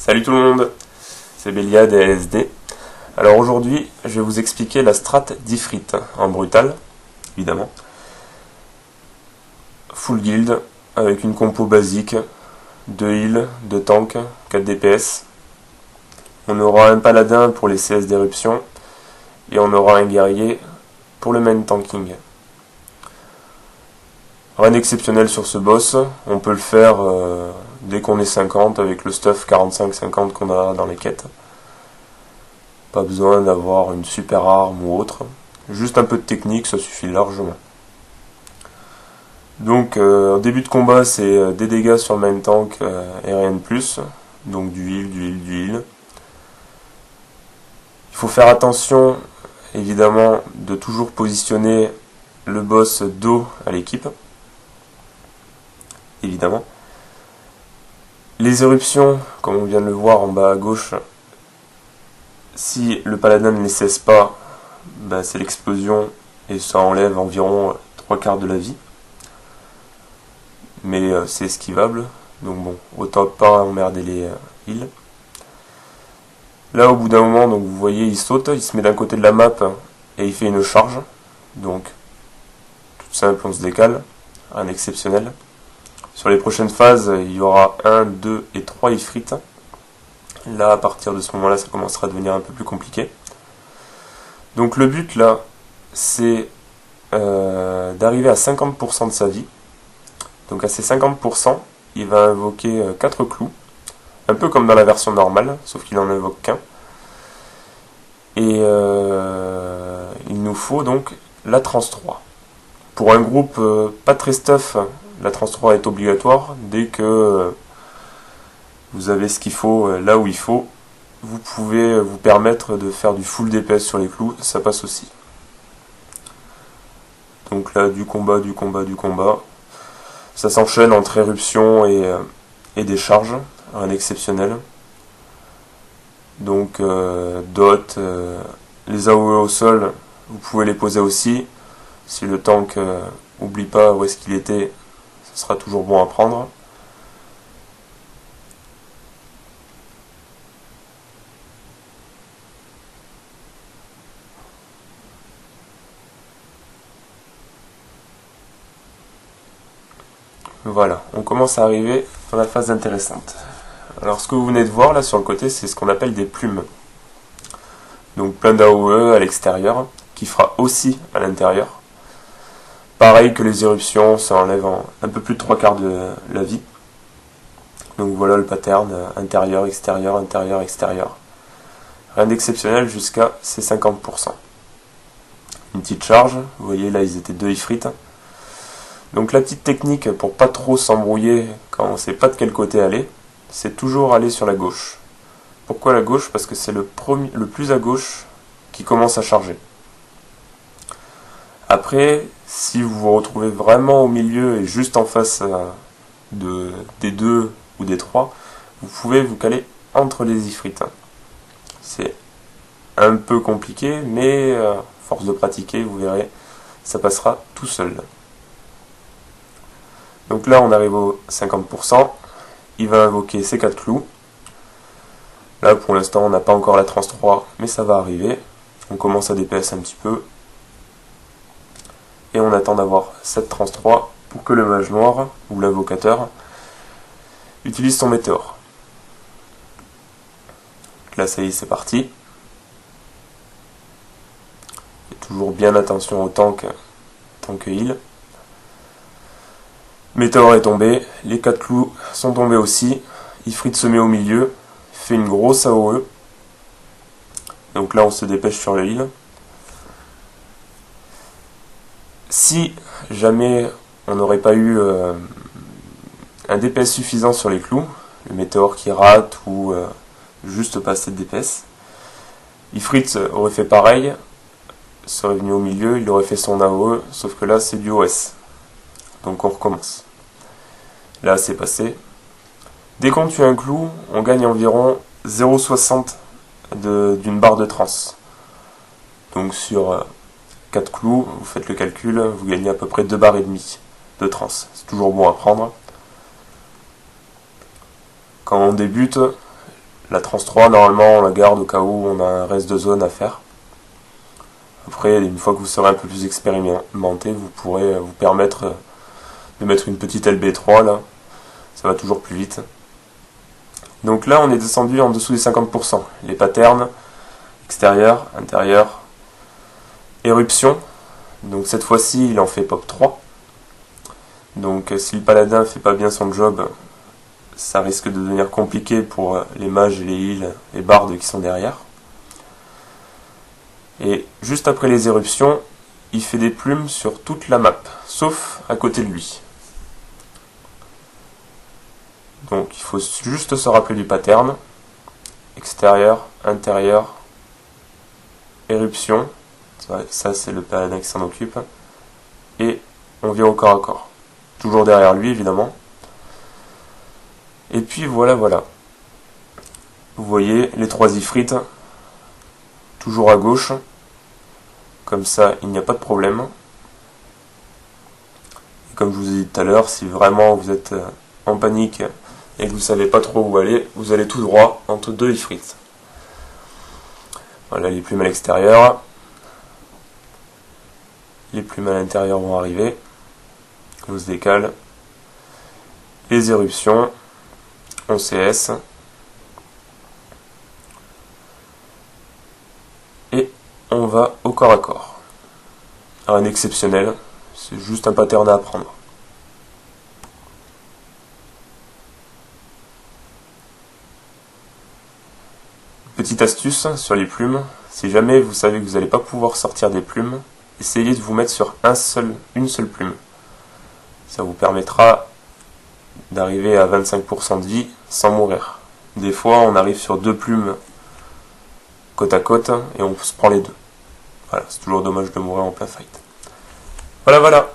Salut tout le monde, c'est Béliade et LSD. Alors aujourd'hui, je vais vous expliquer la strat d'Ifrit en brutal, évidemment. Full guild, avec une compo basique, 2 heals, 2 tanks, 4 DPS. On aura un paladin pour les CS d'éruption, et on aura un guerrier pour le main tanking. Rien d'exceptionnel sur ce boss, on peut le faire dès qu'on est 50 avec le stuff 45-50 qu'on a dans les quêtes. Pas besoin d'avoir une super arme ou autre, juste un peu de technique, ça suffit largement. Donc en début de combat c'est des dégâts sur le main tank et rien de plus, donc du heal, du heal, du heal. Il faut faire attention évidemment de toujours positionner le boss dos à l'équipe. Évidemment. Les éruptions, comme on vient de le voir en bas à gauche, si le paladin ne les cesse pas, c'est l'explosion et ça enlève environ 3/4 de la vie. Mais c'est esquivable, donc bon, autant pas emmerder les heals. Là au bout d'un moment, donc vous voyez, il saute, il se met d'un côté de la map et il fait une charge. Donc, tout simple, on se décale, rien d'exceptionnel. Sur les prochaines phases, il y aura 1, 2 et 3 Ifrit. Là, à partir de ce moment-là, ça commencera à devenir un peu plus compliqué. Donc le but, là, c'est d'arriver à 50% de sa vie. Donc à ces 50%, il va invoquer 4 clous. Un peu comme dans la version normale, sauf qu'il n'en invoque qu'un. Et il nous faut donc la trans 3. Pour un groupe pas très stuff, la trans 3 est obligatoire. Dès que vous avez ce qu'il faut là où il faut, vous pouvez vous permettre de faire du full DPS sur les clous, ça passe aussi. Donc là, du combat. Ça s'enchaîne entre éruption et des charges, rien d'exceptionnel. Donc dot, les AOE au sol, vous pouvez les poser aussi. Si le tank oublie pas où est-ce qu'il était, ce sera toujours bon à prendre. Voilà, on commence à arriver dans la phase intéressante. Alors ce que vous venez de voir là sur le côté, c'est ce qu'on appelle des plumes. Donc plein d'AOE à l'extérieur, qui fera aussi à l'intérieur. Pareil que les éruptions, ça enlève un peu plus de 3/4 de la vie. Donc voilà le pattern, intérieur, extérieur, extérieur. Rien d'exceptionnel jusqu'à ces 50%. Une petite charge, vous voyez là ils étaient 2 Ifrit. Donc la petite technique pour pas trop s'embrouiller quand on sait pas de quel côté aller, c'est toujours aller sur la gauche. Pourquoi la gauche? Parce que c'est le plus à gauche qui commence à charger. Après, si vous vous retrouvez vraiment au milieu et juste en face des 2 ou des 3, vous pouvez vous caler entre les Ifrit. C'est un peu compliqué, mais force de pratiquer, vous verrez, ça passera tout seul. Donc là, on arrive au 50%. Il va invoquer ces 4 clous. Là, pour l'instant, on n'a pas encore la trans 3, mais ça va arriver. On commence à DPS un petit peu. Et on attend d'avoir cette trans 3 pour que le mage noir, ou l'invocateur, utilise son météore. Là, ça y est, c'est parti. Faites toujours bien attention au tank heal. Météore est tombé, les 4 clous sont tombés aussi. Ifrit se met au milieu, fait une grosse AOE. Donc là, on se dépêche sur le heal. Si jamais on n'aurait pas eu un DPS suffisant sur les clous, le météore qui rate ou juste pas assez de DPS, Ifrit aurait fait pareil, serait venu au milieu, il aurait fait son AOE, sauf que là c'est du OS. Donc on recommence. Là c'est passé. Dès qu'on tue un clou, on gagne environ 0,60 d'une barre de trans. Donc sur 4 clous, vous faites le calcul, vous gagnez à peu près 2 barres et demie de trans. C'est toujours bon à prendre. Quand on débute, La trans 3, normalement, on la garde au cas où on a un reste de zone à faire. Après, une fois que vous serez un peu plus expérimenté, vous pourrez vous permettre de mettre une petite LB3 là. Ça va toujours plus vite. Donc là, on est descendu en dessous des 50%. Les patterns, extérieur, intérieur, éruption. Donc cette fois-ci, il en fait pop 3. Donc si le paladin fait pas bien son job, ça risque de devenir compliqué pour les mages, les heals et bardes qui sont derrière. Et juste après les éruptions, il fait des plumes sur toute la map, sauf à côté de lui. Donc il faut juste se rappeler du pattern. Extérieur, intérieur, éruption. Ça c'est le paladin qui s'en occupe. Et on vient au corps à corps. Toujours derrière lui évidemment. Et puis voilà. Vous voyez les 3 ifrites. Toujours à gauche. Comme ça il n'y a pas de problème. Et comme je vous ai dit tout à l'heure, si vraiment vous êtes en panique et que vous savez pas trop où aller, vous allez tout droit entre 2 ifrites. Voilà, les plumes à l'extérieur. Les plumes à l'intérieur vont arriver. On se décale. Les éruptions. On CS. Et on va au corps à corps. Rien d'exceptionnel. C'est juste un pattern à apprendre. Petite astuce sur les plumes, si jamais vous savez que vous n'allez pas pouvoir sortir des plumes, essayez de vous mettre sur une seule plume. Ça vous permettra d'arriver à 25% de vie sans mourir. Des fois on arrive sur 2 plumes côte à côte et on se prend les 2. Voilà, c'est toujours dommage de mourir en plein fight. Voilà.